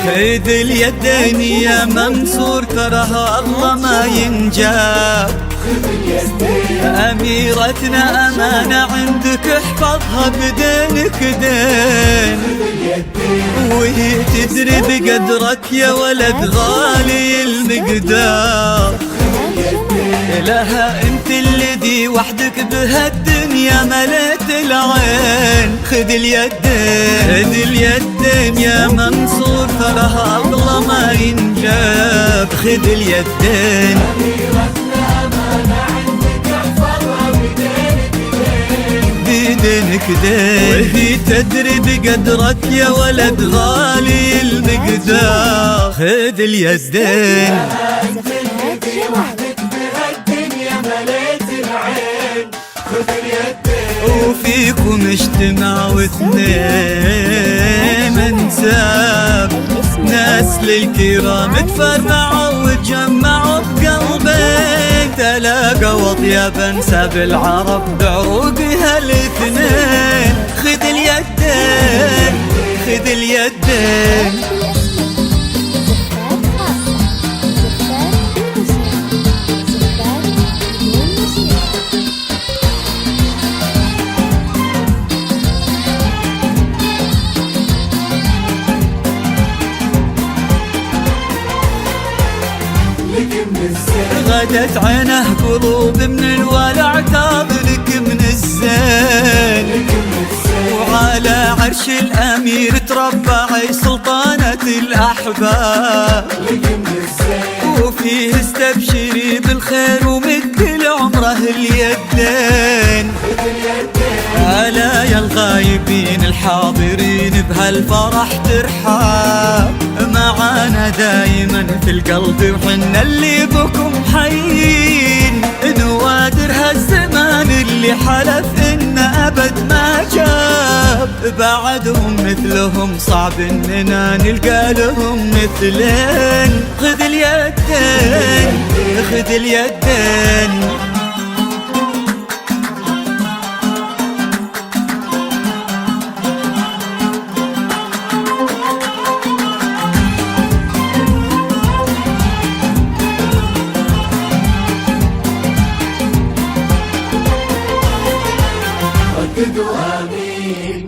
خذ اليدين يا منصور ترى الله ما ينجاب. أميرتنا أمانة عندك احفظها بدينك دين، وهي تدري بقدرك يا ولد غالي المقدار. لها انت الذي وحدك بهالدنيا مليت العين. خذ اليدين يا منصور ترى الله ما ينجاب. خذ اليدين بدينك دين، وهي تدري بقدرك يا ولد غالي المقدار. خذ اليدين وفيكم اجتمعوا اثنين انساب، ناس للكرام تفرعوا وتجمعوا بقلبين. تلاقوا اطيب انساب العرب بعروقها الاثنين. خذ اليدين خذ اليدين غدت عينه قلوب من الولع تاب لك من الزين. وعلى عرش الأمير تربعي سلطانة الأحباب. وفيه استبشري بالخير ومد لعمره اليدين. ألا يا الغايبين الحاضرين بهالفرح ترحاب. معانا دايما في القلب وحنا اللي بكم حيين. نوادر هالزمان اللي حلف إن أبد ما جاب. بعدهم مثلهم صعب إننا نلقى لهم مثلين. خذ اليدين خذ اليدين رددوا آمين.